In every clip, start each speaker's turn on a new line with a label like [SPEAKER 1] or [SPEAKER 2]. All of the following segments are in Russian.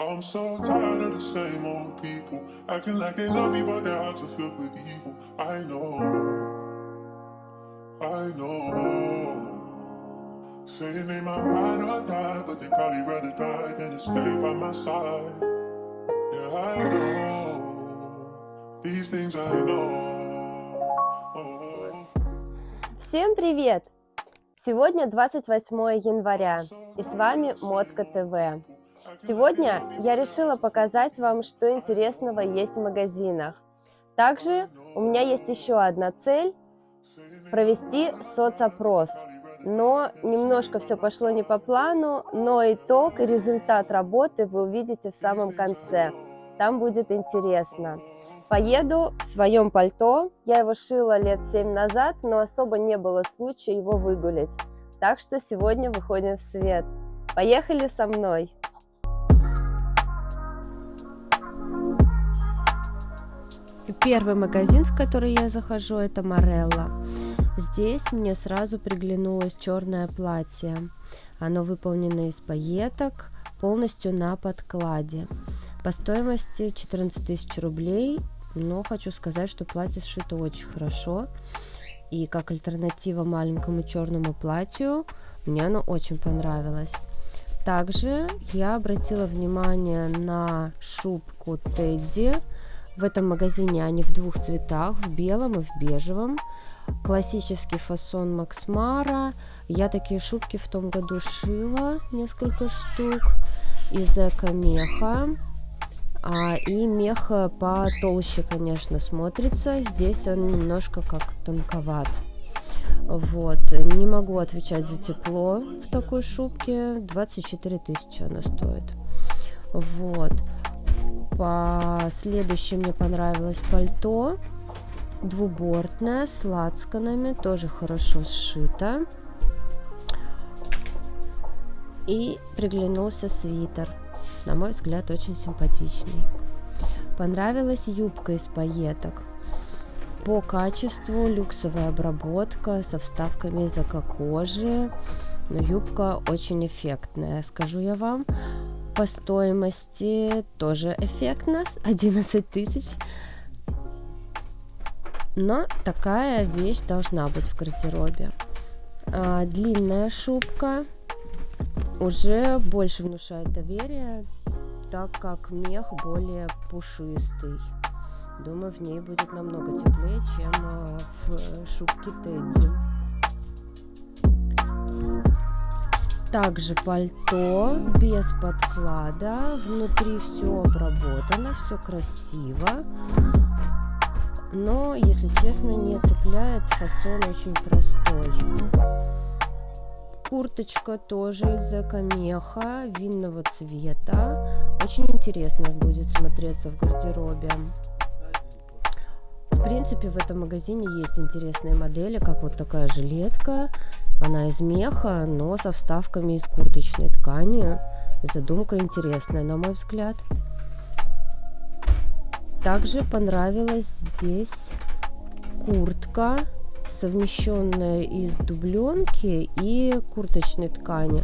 [SPEAKER 1] I'm so tired of the same old people acting like they love me, but their hearts are filled with evil. I know. Saying they might ride or die, but they probably rather die than to stay by my side. Yeah, I know. These things I know.
[SPEAKER 2] Всем привет! Сегодня 28 января, и с вами Модка ТВ. Сегодня я решила показать вам, что интересного есть в магазинах. Также у меня есть еще одна цель – провести соцопрос. Но немножко все пошло не по плану, но итог и результат работы вы увидите в самом конце. Там будет интересно. Поеду в своем пальто. Я его шила лет 7 назад, но особо не было случая его выгулять. Так что сегодня выходим в свет. Поехали со мной! Первый магазин, в который я захожу, это Морелла. Здесь мне сразу приглянулось черное платье. Оно выполнено из пайеток, полностью на подкладе. По стоимости 14 тысяч рублей, но хочу сказать, что платье сшито очень хорошо. И как альтернатива маленькому черному платью, мне оно очень понравилось. Также я обратила внимание на шубку Тедди. В этом магазине они в двух цветах, в белом и в бежевом. Классический фасон Макс Мара. Я такие шубки в том году шила, несколько штук, из эко-меха. И мех потолще, конечно, смотрится. Здесь он немножко как тонковат. Вот. Не могу отвечать за тепло в такой шубке. 24 тысячи она стоит. Вот. Следующее мне понравилось пальто. Двубортное, с лацканами, тоже хорошо сшито. И приглянулся свитер. На мой взгляд, очень симпатичный. Понравилась юбка из пайеток. По качеству люксовая обработка со вставками из эко-кожи. Но юбка очень эффектная, скажу я вам. По стоимости тоже эффектно, 11 тысяч. Но такая вещь должна быть в гардеробе. Длинная шубка уже больше внушает доверие, так как мех более пушистый. Думаю, в ней будет намного теплее, чем в шубке Тедди. Также пальто без подклада, внутри все обработано, все красиво. Но, если честно, не цепляет, фасон очень простой. Курточка тоже из эко-меха, винного цвета. Очень интересно будет смотреться в гардеробе. В принципе, в этом магазине есть интересные модели, как вот такая жилетка. Она из меха, но со вставками из курточной ткани. Задумка интересная, на мой взгляд. Также понравилась здесь куртка, совмещенная из дубленки и курточной ткани.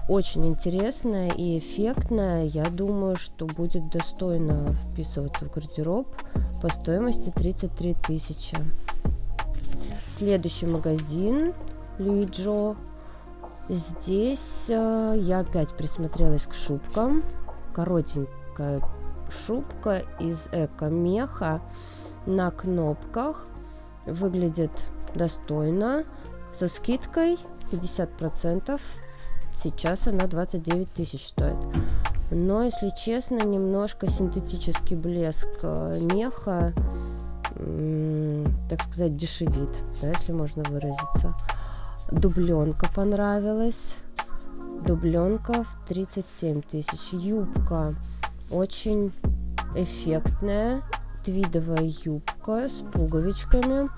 [SPEAKER 2] Очень интересная и эффектная. Я думаю, что будет достойно вписываться в гардероб. По стоимости 33 тысячи. Следующий магазин Луи Джо. Здесь я опять присмотрелась к шубкам. Коротенькая шубка из эко-меха на кнопках. Выглядит достойно. Со скидкой 50%. Сейчас она 29 тысяч стоит. Но, если честно, немножко синтетический блеск меха, так сказать, дешевит, да, если можно выразиться. Дубленка понравилась. Дубленка в 37 тысяч. Юбка очень эффектная, твидовая юбка с пуговичками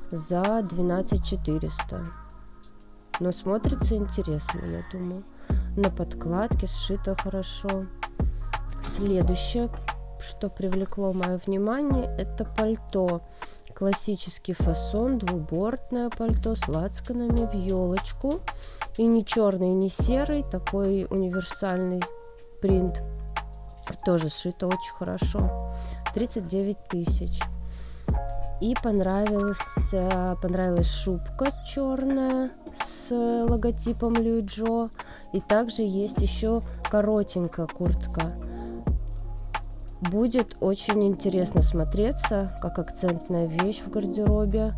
[SPEAKER 2] за 12 400. Но смотрится интересно, я думаю. На подкладке сшито хорошо. Следующее, что привлекло мое внимание, это пальто. Классический фасон, двубортное пальто с лацканами в елочку. И не черный, не серый, такой универсальный принт. Тоже сшито очень хорошо. 39 тысяч. И понравилась шубка черная с логотипом Луи Джо. И также есть еще коротенькая куртка. Будет очень интересно смотреться, как акцентная вещь в гардеробе.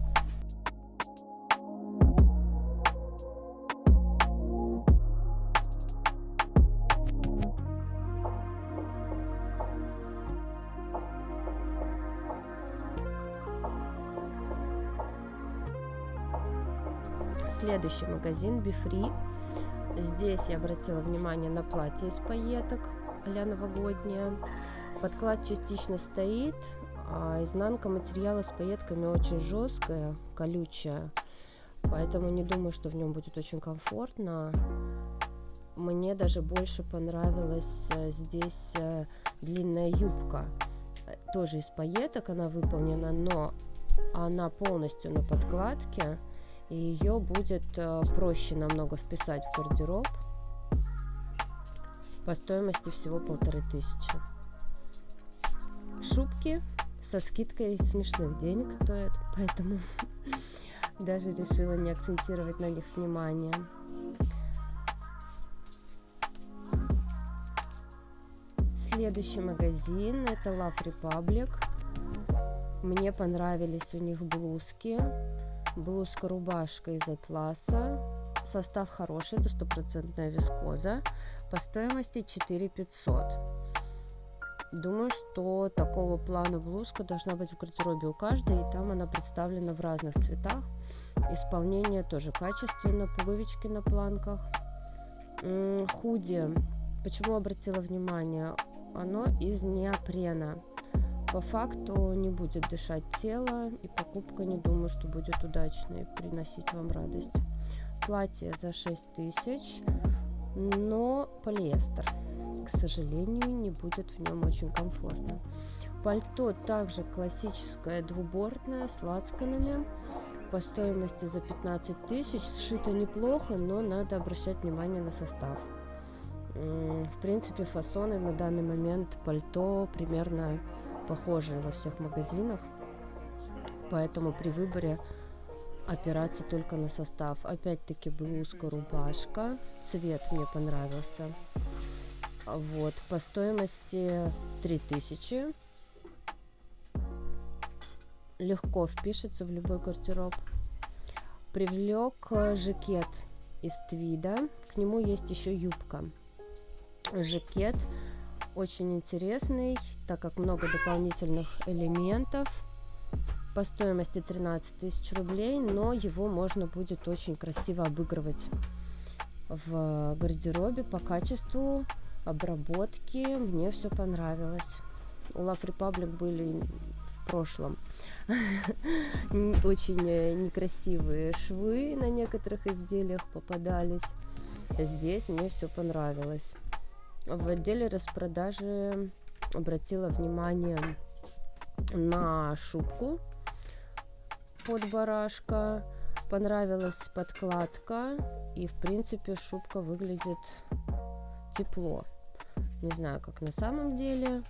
[SPEAKER 2] Следующий магазин Be Free. Здесь я обратила внимание на платье из пайеток а-ля новогоднее. Подклад частично стоит, а изнанка материала с пайетками очень жесткая, колючая. Поэтому не думаю, что в нем будет очень комфортно. Мне даже больше понравилась здесь длинная юбка. Тоже из пайеток она выполнена, но она полностью на подкладке. И ее будет проще намного вписать в гардероб. По стоимости всего 1500. Шубки со скидкой смешных денег стоят, поэтому даже решила не акцентировать на них внимание. Следующий магазин — это Love Republic. Мне понравились у них блузки. Блузка-рубашка из атласа. Состав хороший, это 100% вискоза. По стоимости 4500. Думаю, что такого плана блузка должна быть в гардеробе у каждой. И там она представлена в разных цветах. Исполнение тоже качественно. Пуговички на планках. Худи. Почему обратила внимание? Оно из неопрена. По факту не будет дышать тело, и покупка, не думаю, что будет удачной, приносить вам радость. Платье за 6000, но полиэстер. К сожалению, не будет в нем очень комфортно. Пальто также классическое двубортное с лацканами. По стоимости за 15 тысяч. Сшито неплохо, но надо обращать внимание на состав. В принципе, фасоны на данный момент пальто примерно похожие во всех магазинах, поэтому при выборе опираться только на состав. Опять-таки блузка, рубашка, цвет мне понравился. Вот, по стоимости 3000. Легко впишется в любой гардероб. Привлек жакет из твида, к нему есть еще юбка. Жакет очень интересный, так как много дополнительных элементов. По стоимости 13 тысяч рублей, но его можно будет очень красиво обыгрывать в гардеробе. По качеству обработки мне все понравилось. У Love Republic были в прошлом очень некрасивые швы на некоторых изделиях попадались. Здесь мне все понравилось. В отделе распродажи обратила внимание на шубку под барашка. Понравилась подкладка, и в принципе шубка выглядит тепло. Не знаю, как на самом деле,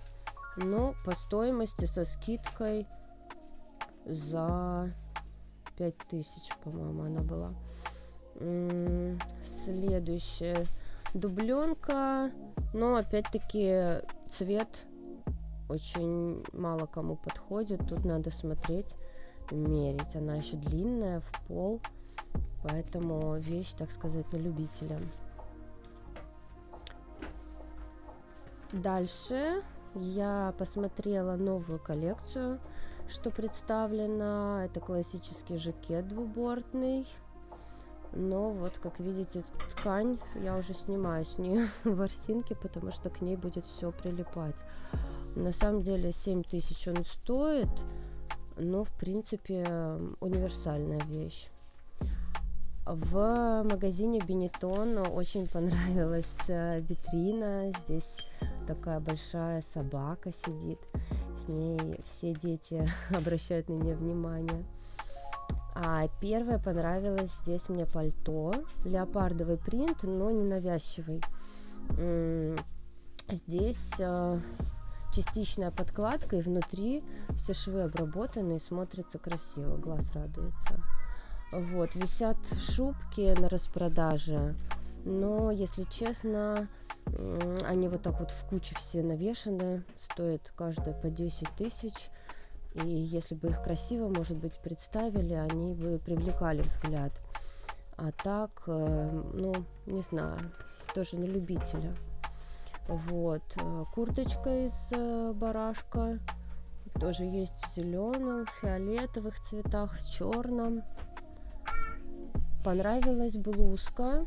[SPEAKER 2] но по стоимости со скидкой за 5000, по-моему, она была. Следующая дубленка, но опять-таки цвет очень мало кому подходит. Тут надо смотреть, мерить. Она еще длинная, в пол, поэтому вещь, так сказать, на любителя. Дальше я посмотрела новую коллекцию, что представлено. Это классический жакет двубортный. Но вот, как видите, ткань, я уже снимаю с нее ворсинки, потому что к ней будет все прилипать. На самом деле 7000 он стоит, но в принципе универсальная вещь. В магазине Benetton очень понравилась витрина. Здесь такая большая собака сидит, с ней все дети обращают на нее внимание. А первое понравилось здесь мне пальто, леопардовый принт, но не навязчивый. Здесь частичная подкладка, и внутри все швы обработаны и смотрится красиво, глаз радуется. Вот, висят шубки на распродаже, но, если честно, они вот так вот в кучу все навешаны, стоят каждая по 10 тысяч, и если бы их красиво, может быть, представили, они бы привлекали взгляд. А так, ну, не знаю, тоже на любителя. Вот, курточка из барашка, тоже есть в зеленом, фиолетовых цветах, в черном. Понравилась блузка,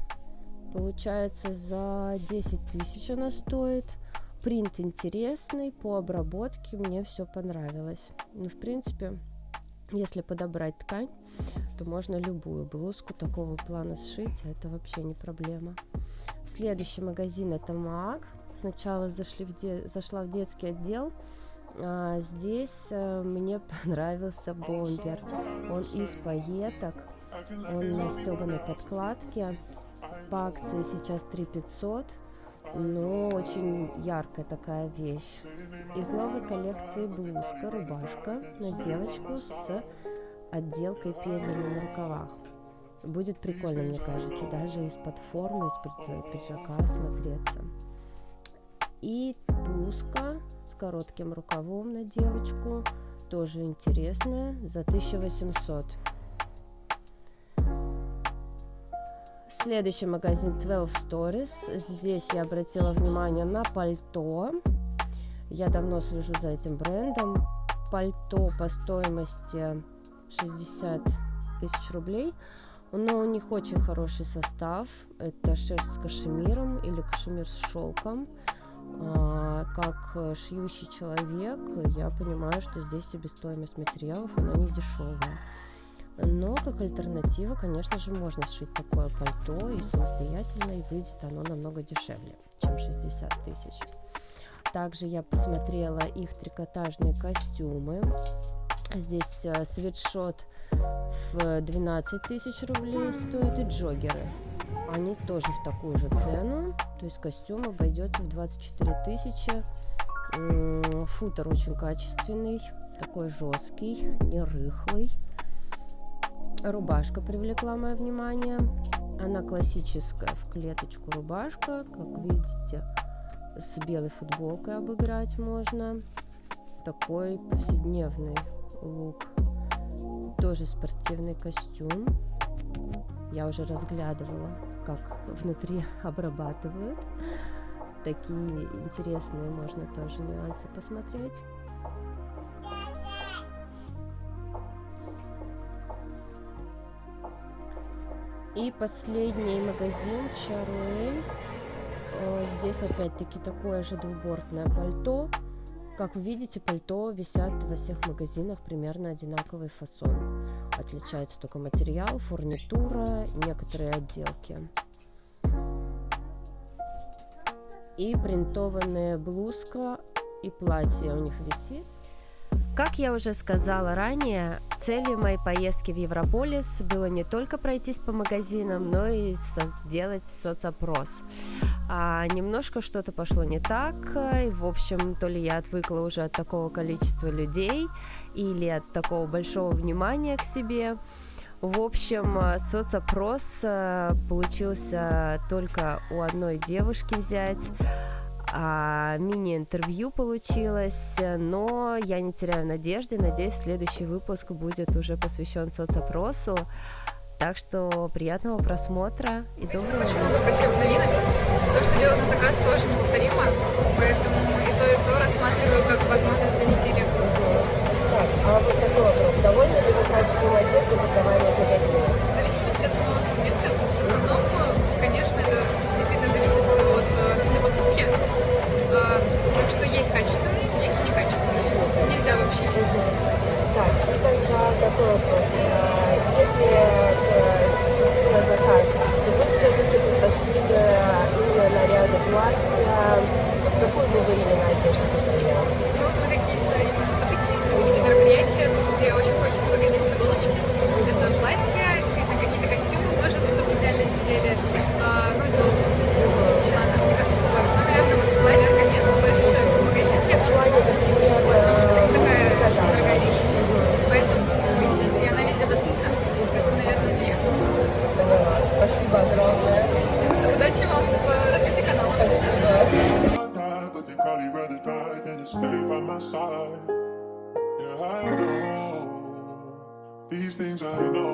[SPEAKER 2] получается, за 10 тысяч она стоит. Принт интересный, по обработке мне все понравилось. Ну, в принципе, если подобрать ткань, то можно любую блузку такого плана сшить, это вообще не проблема. Следующий магазин — это МАК. Сначала зашла в детский отдел. Здесь мне понравился бомбер. Он из пайеток, он на стеганой подкладке. По акции сейчас 3500, но очень яркая такая вещь. Из новой коллекции блузка, рубашка на девочку с отделкой перьями на рукавах. Будет прикольно, мне кажется, даже из-под формы, из-под пиджака смотреться. И блузка с коротким рукавом на девочку, тоже интересная, за 1800. Следующий магазин 12 Stories. Здесь я обратила внимание на пальто. Я давно слежу за этим брендом. Пальто по стоимости 60 тысяч рублей. Но у них очень хороший состав. Это шерсть с кашемиром или кашемир с шелком. Как шьющий человек, я понимаю, что здесь себестоимость материалов, она не дешевая. Но как альтернатива, конечно же, можно сшить такое пальто и самостоятельно, и выйдет оно намного дешевле, чем 60 тысяч. Также я посмотрела их трикотажные костюмы. Здесь свитшот в 12 тысяч рублей стоит, и джоггеры. Они тоже в такую же цену, то есть костюм обойдется в 24 тысячи. Футер очень качественный, такой жесткий, не рыхлый. Рубашка привлекла мое внимание. Она классическая, в клеточку рубашка, как видите, с белой футболкой обыграть можно. Такой повседневный лук. Тоже спортивный костюм. Я уже разглядывала, как внутри обрабатывают. Такие интересные можно тоже нюансы посмотреть. И последний магазин Чаруэль. Здесь опять-таки такое же двубортное пальто. Как вы видите, пальто висят во всех магазинах примерно одинаковый фасон. Отличается только материал, фурнитура, некоторые отделки. И принтованная блузка и платье у них висит. Как я уже сказала ранее, целью моей поездки в Европолис было не только пройтись по магазинам, но и сделать соцопрос. Немножко что-то пошло не так, и, в общем, то ли я отвыкла уже от такого количества людей, или от такого большого внимания к себе. В общем, соцопрос получился только у одной девушки взять. Мини-интервью получилось, но я не теряю надежды, надеюсь, следующий выпуск будет уже посвящен соцопросу, так что приятного просмотра и доброго вечера.
[SPEAKER 3] Очень много красивых новинок, то, что делают на заказ, тоже неповторимо, поэтому и то рассматриваю как возможность для стиля.
[SPEAKER 2] Так, а вот такой вопрос, довольны ли вы качеством одежды, продаваемой в магазине?
[SPEAKER 3] В зависимости от ценового сегмента, в основном, конечно, это действительно зависит от цены покупки. Так что есть качественные, есть и некачественные. Нельзя обобщить.
[SPEAKER 2] Так, и тогда такой вопрос. Если решить на заказ, то вы все-таки предпочли бы именно наряды платья? Вот какую бы вы именно одежду выбрали?
[SPEAKER 3] Ну вот мы какие-то именно события, какие-то мероприятия, где очень хочется выглядеть с иголочки. Это платья, действительно какие-то костюмы, может, чтобы идеально сидели. Ну и то, честно, мне кажется, это важно. Но, наверное, вот платье, конечно, больше в магазин. Я в чулане
[SPEAKER 1] things I know.